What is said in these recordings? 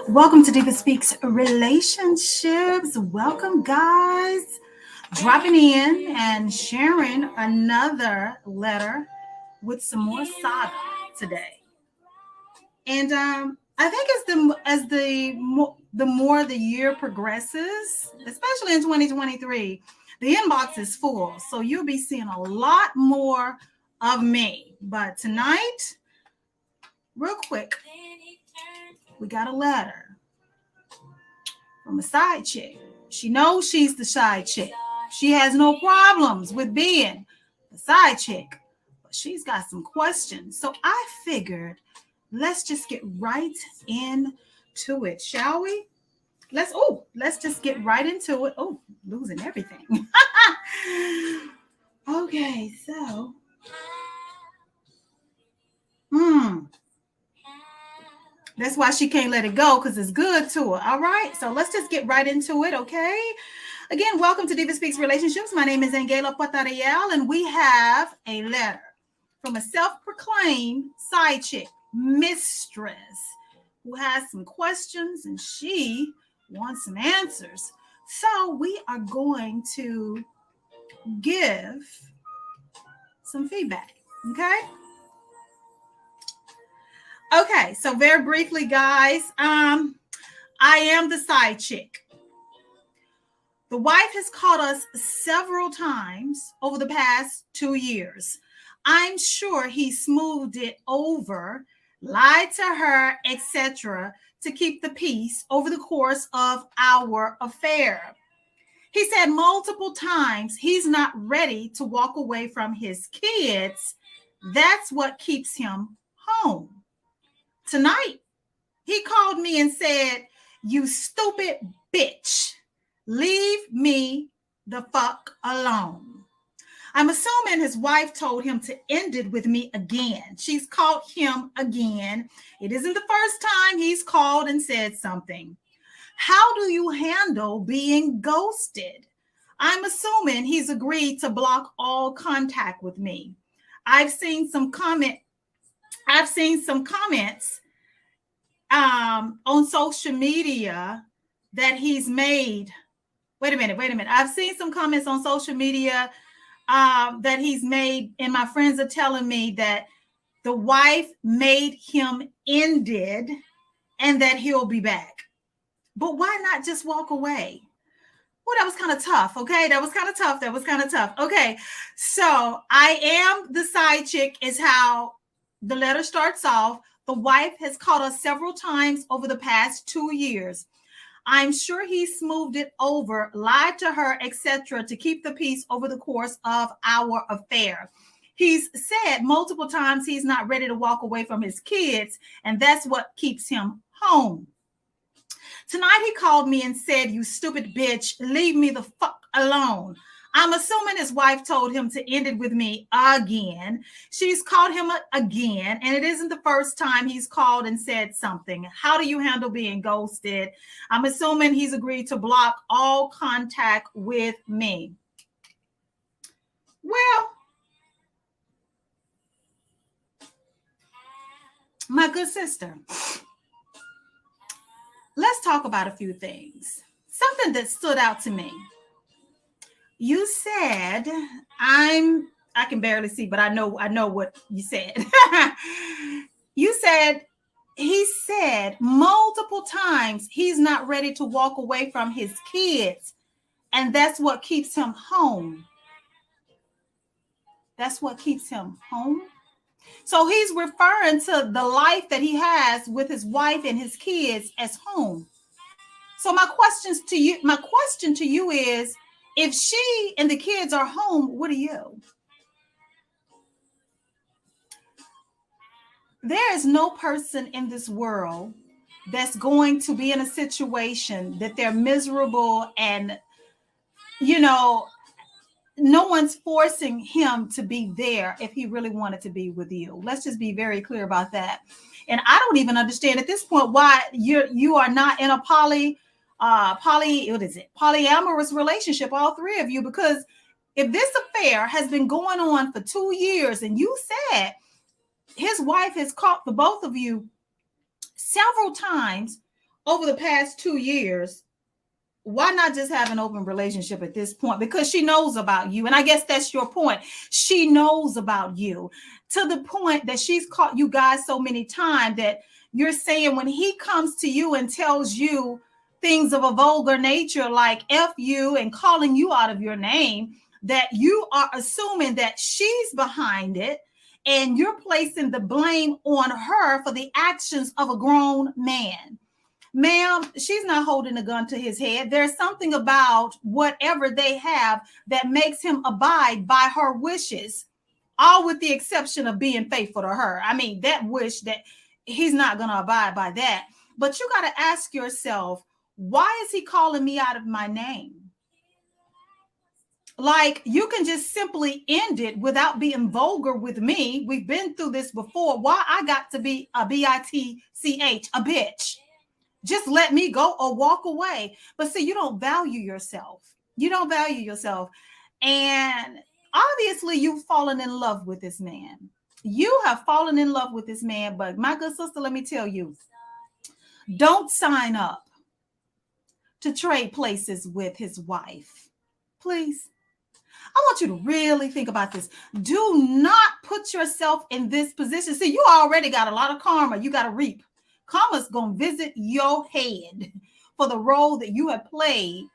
Welcome to DivaSpeaks Relationships. Welcome, guys. Dropping in and sharing another letter with some more saga today. And I think the more the year progresses, especially in 2023, the inbox is full. So you'll be seeing a lot more of me. But tonight, real quick, we got a letter from a side chick. She knows she's the side chick. She has no problems with being the side chick, but she's got some questions. So I figured, let's just get right into it, shall we? Let's just get right into it. Oh, losing everything. Okay, so that's why she can't let it go, because it's good to her. All right, so let's just get right into it, okay? Again, welcome to DivaSpeaks Relationships. My name is AnGala, Portorreal, and we have a letter from a self-proclaimed side chick, mistress, who has some questions and she wants some answers. So we are going to give some feedback, okay? Okay, so very briefly, guys, I am the side chick. The wife has called us several times over the past 2 years. I'm sure he smoothed it over, lied to her, etc., to keep the peace over the course of our affair. He said multiple times he's not ready to walk away from his kids. That's what keeps him home. Tonight, he called me and said, "You stupid bitch, leave me the fuck alone." I'm assuming his wife told him to end it with me again. She's called him again. It isn't the first time he's called and said something. How do you handle being ghosted? I'm assuming he's agreed to block all contact with me. I've seen some comments on social media that he's made. Wait a minute. I've seen some comments on social media that he's made, and my friends are telling me that the wife made him ended and that he'll be back. But why not just walk away? Well, that was kind of tough. Okay, that was kind of tough. Okay, so I am the side chick is how the letter starts off. The wife has called us several times over the past 2 years. I'm sure he smoothed it over, lied to her, etc., to keep the peace over the course of our affair. He's said multiple times he's not ready to walk away from his kids, and that's what keeps him home. Tonight he called me and said, "You stupid bitch, leave me the fuck alone." I'm assuming his wife told him to end it with me again. She's called him again, and it isn't the first time he's called and said something. How do you handle being ghosted? I'm assuming he's agreed to block all contact with me. Well, my good sister, let's talk about a few things. Something that stood out to me. You said, I can barely see, but I know what you said. You said, he said multiple times he's not ready to walk away from his kids, and that's what keeps him home. That's what keeps him home. So he's referring to the life that he has with his wife and his kids as home. So my question to you is, if she and the kids are home, what are you? There is no person in this world that's going to be in a situation that they're miserable and, no one's forcing him to be there if he really wanted to be with you. Let's just be very clear about that. And I don't even understand at this point why you are not in a polyamorous relationship, all three of you, because if this affair has been going on for 2 years and you said his wife has caught the both of you several times over the past 2 years. Why not just have an open relationship at this point? Because she knows about you. And I guess that's your point. She knows about you to the point that she's caught you guys so many times that you're saying when he comes to you and tells you things of a vulgar nature like F you and calling you out of your name, that you are assuming that she's behind it and you're placing the blame on her for the actions of a grown man. Ma'am, she's not holding a gun to his head. There's something about whatever they have that makes him abide by her wishes, all with the exception of being faithful to her. I mean, that wish that he's not going to abide by that. But you got to ask yourself, why is he calling me out of my name? Like, you can just simply end it without being vulgar with me. We've been through this before. Why I got to be a bitch, a bitch? Just let me go or walk away. But see, you don't value yourself. You don't value yourself. And obviously you've fallen in love with this man. You have fallen in love with this man. But my good sister, let me tell you, don't sign up to trade places with his wife. Please. I want you to really think about this. Do not put yourself in this position. See, you already got a lot of karma you got to reap. Karma's going to visit your head for the role that you have played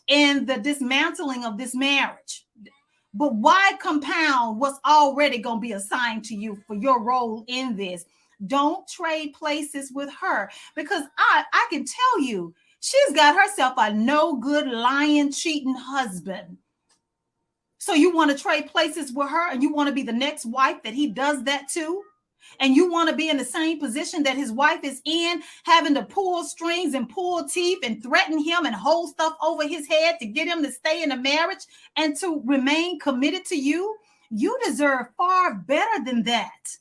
in the dismantling of this marriage. But why compound what's already going to be assigned to you for your role in this? Don't trade places with her, because I can tell you, she's got herself a no good, lying, cheating husband. So you want to trade places with her and you want to be the next wife that he does that to? And you want to be in the same position that his wife is in, having to pull strings and pull teeth and threaten him and hold stuff over his head to get him to stay in a marriage and to remain committed to you? You deserve far better than that.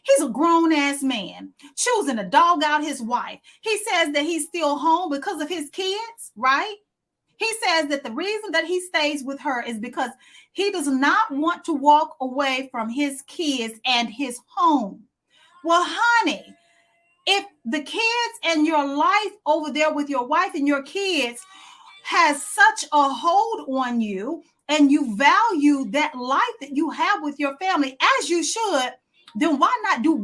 He's a grown-ass man choosing to dog out his wife. He says that he's still home because of his kids, right? He says that the reason that he stays with her is because he does not want to walk away from his kids and his home. Well, honey, if the kids and your life over there with your wife and your kids has such a hold on you and you value that life that you have with your family, as you should, then why not do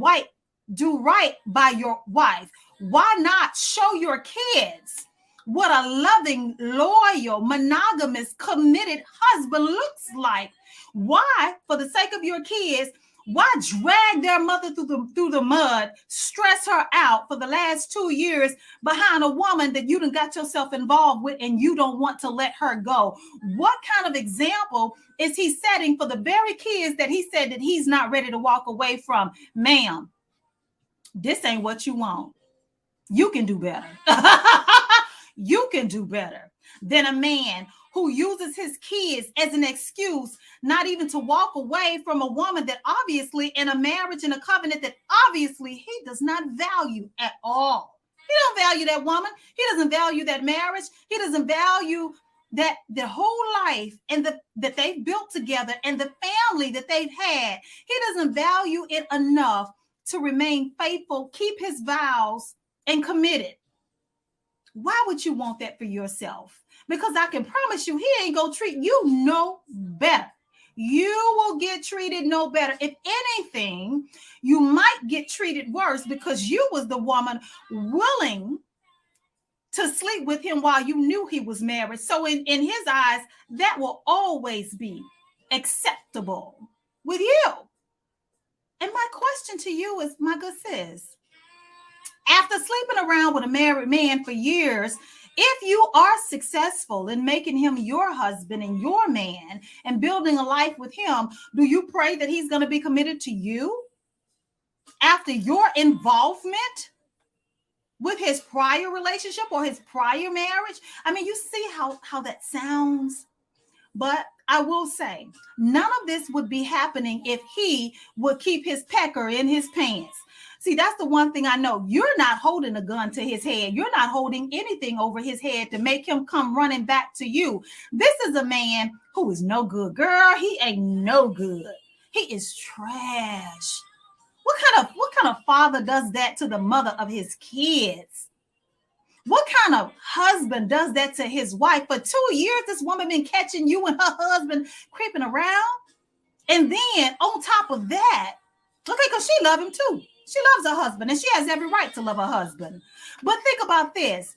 right by your wife? Why not show your kids what a loving, loyal, monogamous, committed husband looks like? Why, for the sake of your kids, why drag their mother through the mud, stress her out for the last 2 years behind a woman that you done got yourself involved with and you don't want to let her go? What kind of example is he setting for the very kids that he said that he's not ready to walk away from? Ma'am, this ain't what you want. You can do better. You can do better than a man who uses his kids as an excuse not even to walk away from a woman that obviously, in a marriage and a covenant that obviously he does not value at all. He don't value that woman. He doesn't value that marriage. He doesn't value that the whole life and that they've built together and the family that they've had. He doesn't value it enough to remain faithful, keep his vows, and committed. Why would you want that for yourself? Because I can promise you, he ain't gonna treat you no better. You will get treated no better. If anything, you might get treated worse because you was the woman willing to sleep with him while you knew he was married. So in his eyes, that will always be acceptable with you. And my question to you is, my good sis, after sleeping around with a married man for years, if you are successful in making him your husband and your man and building a life with him, do you pray that he's going to be committed to you after your involvement with his prior relationship or his prior marriage? I mean, you see how that sounds. But I will say, none of this would be happening if he would keep his pecker in his pants. See, that's the one thing I know. You're not holding a gun to his head. You're not holding anything over his head to make him come running back to you. This is a man who is no good. Girl, he ain't no good. He is trash. What kind of father does that to the mother of his kids? What kind of husband does that to his wife? For 2 years, this woman been catching you and her husband creeping around. And then on top of that, okay, because she loves him too. She loves her husband and she has every right to love her husband. But think about this.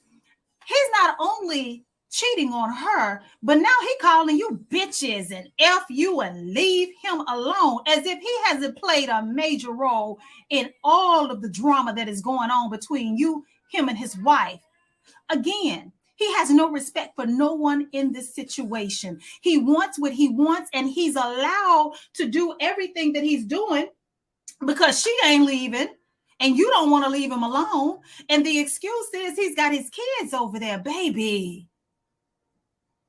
He's not only cheating on her, but now he calling you bitches and F you and leave him alone, as if he hasn't played a major role in all of the drama that is going on between you, him, and his wife. Again, he has no respect for no one in this situation. He wants what he wants, and he's allowed to do everything that he's doing because she ain't leaving, and you don't want to leave him alone. And the excuse is he's got his kids over there, baby.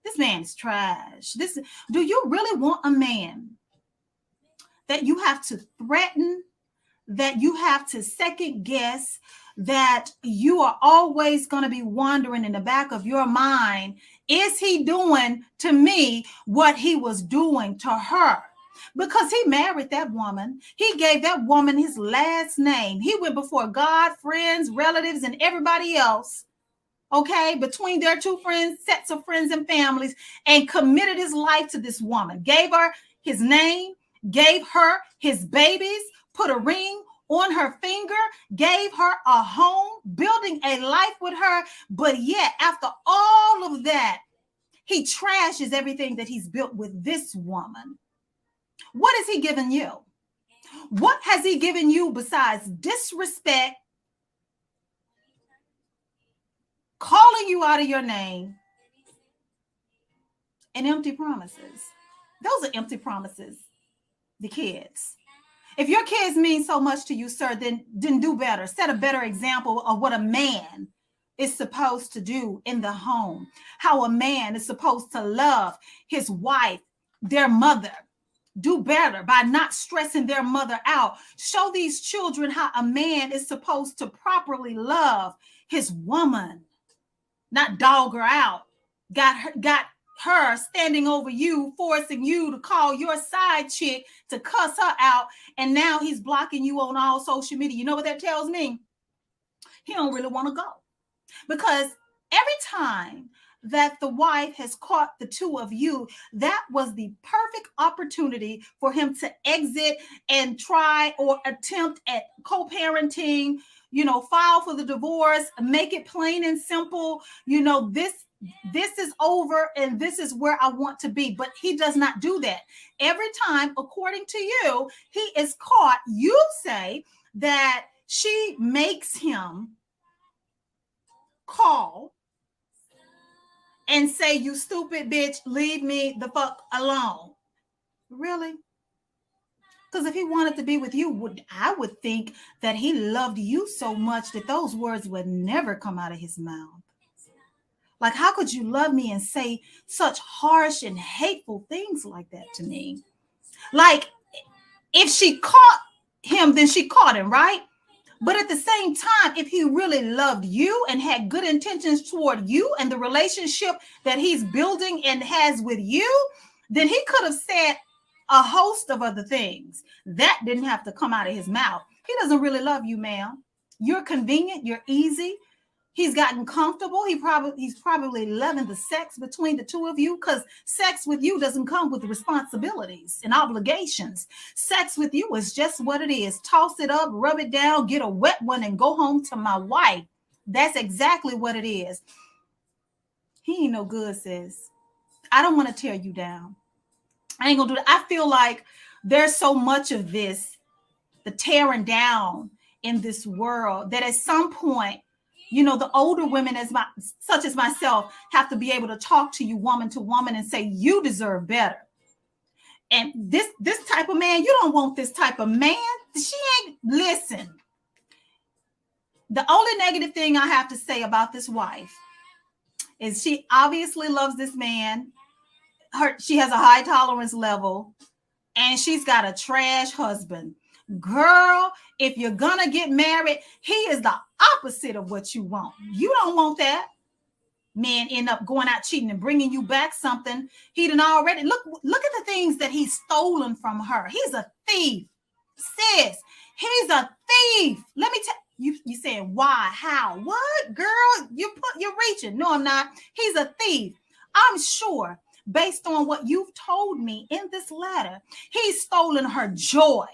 This man is trash. Do you really want a man that you have to threaten, that you have to second guess, that you are always going to be wondering in the back of your mind, is he doing to me what he was doing to her? Because he married that woman. He gave that woman his last name. He went before God, friends, relatives, and everybody else, okay, between their two friends, sets of friends and families, and committed his life to this woman, gave her his name, gave her his babies, put a ring on her finger, gave her a home, building a life with her. But yet, after all of that, he trashes everything that he's built with this woman. What has he given you? What has he given you besides disrespect, calling you out of your name, and empty promises? Those are empty promises. The kids. If your kids mean so much to you, sir, then do better. Set a better example of what a man is supposed to do in the home. How a man is supposed to love his wife, their mother. Do better by not stressing their mother out. Show these children how a man is supposed to properly love his woman, not dog her out. Got her standing over you, forcing you to call your side chick to cuss her out, and now he's blocking you on all social media. You know what that tells me? He don't really want to go, because every time that the wife has caught the two of you, that was the perfect opportunity for him to exit and try or attempt at co-parenting, file for the divorce, make it plain and simple. This is over and this is where I want to be. But he does not do that. Every time, according to you, he is caught. You say that she makes him call and say, "You stupid bitch, leave me the fuck alone." Really? Because if he wanted to be with you, I would think that he loved you so much that those words would never come out of his mouth. Like, how could you love me and say such harsh and hateful things like that to me? Like, if she caught him, then she caught him, right? But at the same time, if he really loved you and had good intentions toward you and the relationship that he's building and has with you, then he could have said a host of other things. That didn't have to come out of his mouth. He doesn't really love you, ma'am. You're convenient. You're easy. He's gotten comfortable. He's probably loving the sex between the two of you, because sex with you doesn't come with responsibilities and obligations. Sex with you is just what it is. Toss it up, rub it down, get a wet one, and go home to my wife. That's exactly what it is. He ain't no good, sis. I don't want to tear you down. I ain't gonna do that. I feel like there's so much of this, the tearing down in this world, that at some point, the older women such as myself have to be able to talk to you woman to woman and say, you deserve better. And this type of man, you don't want this type of man. Listen. The only negative thing I have to say about this wife is she obviously loves this man. She has a high tolerance level, and she's got a trash husband. Girl, if you're gonna get married, he is the opposite of what you want. You don't want that. Man end up going out cheating and bringing you back something he done already. Look at the things that he's stolen from her. He's a thief. Sis, He's a thief. Let me tell you. You saying why? How? What, girl? You're reaching. No, I'm not. He's a thief. I'm sure, based on what you've told me in this letter, he's stolen her joy.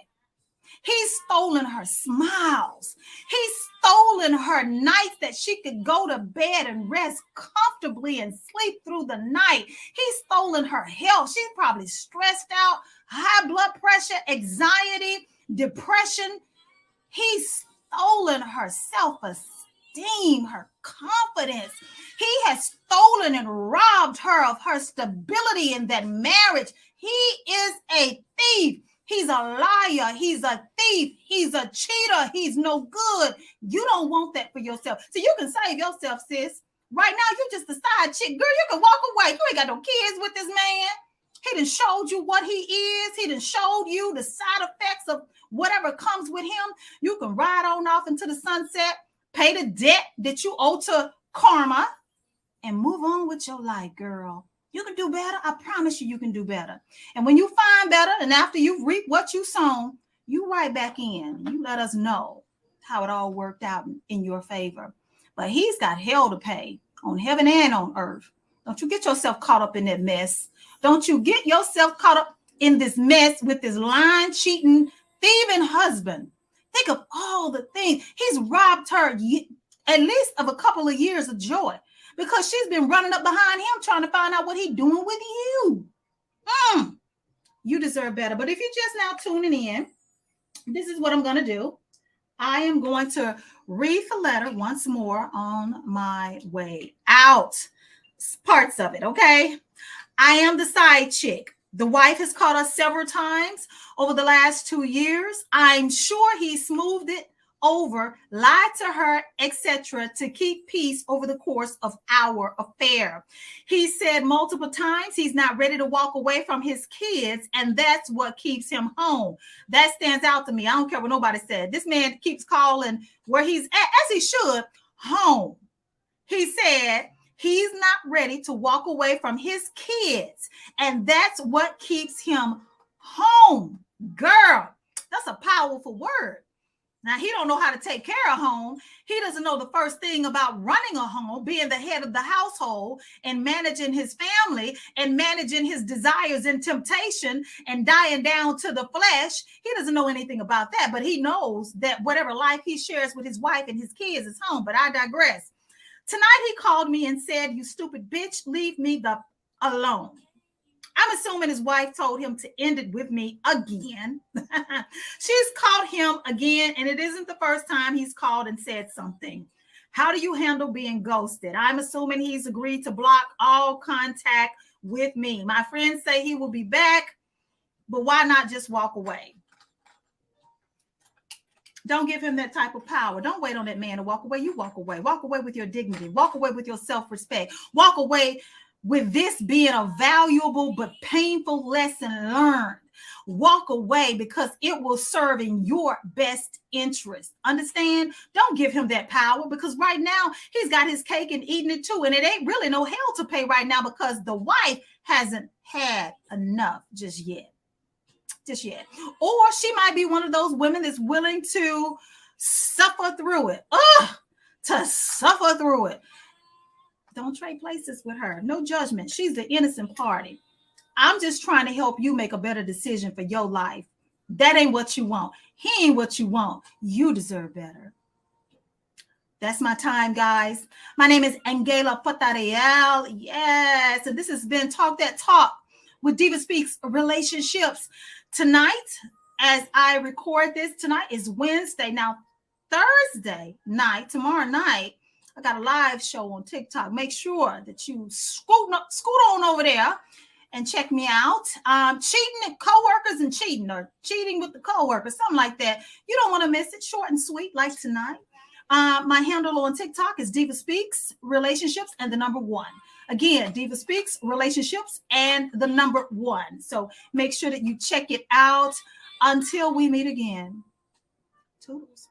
He's stolen her smiles. He's stolen her nights that she could go to bed and rest comfortably and sleep through the night. He's stolen her health. She's probably stressed out, high blood pressure, anxiety, depression. He's stolen her self-esteem, her confidence. He has stolen and robbed her of her stability in that marriage. He is a thief. He's a liar. He's a thief. He's a cheater. He's no good. You don't want that for yourself. So you can save yourself, sis. Right now, you just a side chick. Girl, you can walk away. You ain't got no kids with this man. He done showed you what he is. He done showed you the side effects of whatever comes with him. You can ride on off into the sunset, pay the debt that you owe to karma, and move on with your life, girl. You can do better. I promise you can do better. And when you find better, and after you've reaped what you sown, you right back in. You let us know how it all worked out in your favor. But he's got hell to pay on heaven and on earth. Don't you get yourself caught up in that mess. Don't you get yourself caught up in this mess with this lying, cheating, thieving husband. Think of all the things. He's robbed her at least of a couple of years of joy, because she's been running up behind him trying to find out what he's doing with you. You deserve better. But if you're just now tuning in, this is what I'm going to do. I am going to read the letter once more on my way out. Parts of it, okay? I am the side chick. The wife has caught us several times over the last 2 years. I'm sure he smoothed it over, lied to her, etc., to keep peace over the course of our affair. He said multiple times he's not ready to walk away from his kids, and that's what keeps him home. That stands out to me. I don't care what nobody said. This man keeps calling where he's at, as he should, home. He said he's not ready to walk away from his kids, and that's what keeps him home. Girl, that's a powerful word. Now, he don't know how to take care of home. He doesn't know the first thing about running a home, being the head of the household and managing his family and managing his desires and temptation and dying down to the flesh. He doesn't know anything about that, but he knows that whatever life he shares with his wife and his kids is home. But I digress. Tonight, he called me and said, "You stupid bitch, leave me alone." I'm assuming his wife told him to end it with me again. She's called him again, and it isn't the first time he's called and said something. How do you handle being ghosted? I'm assuming he's agreed to block all contact with me. My friends say he will be back, but why not just walk away? Don't give him that type of power. Don't wait on that man to walk away. You walk away. Walk away with your dignity. Walk away with your self-respect. Walk away with this being a valuable but painful lesson learned. Walk away because it will serve in your best interest. Understand? Don't give him that power, because right now he's got his cake and eating it too. And it ain't really no hell to pay right now, because the wife hasn't had enough just yet. Or she might be one of those women that's willing to suffer through it. To suffer through it. Don't trade places with her. No judgment. She's the innocent party. I'm just trying to help you make a better decision for your life. That ain't what you want. He ain't what you want. You deserve better. That's my time, guys. My name is AnGala Portorreal. Yes. And this has been Talk That Talk with DivaSpeaks Relationships. Tonight, as I record this, tonight is Wednesday. Now, Thursday night, tomorrow night, I got a live show on TikTok. Make sure that you scoot on over there and check me out. Cheating at coworkers and cheating, or cheating with the coworkers, something like that. You don't want to miss it. Short and sweet, like tonight. My handle on TikTok is DivaSpeaks Relationships and the number 1. Again, DivaSpeaks Relationships and the number 1. So make sure that you check it out. Until we meet again. Toodles.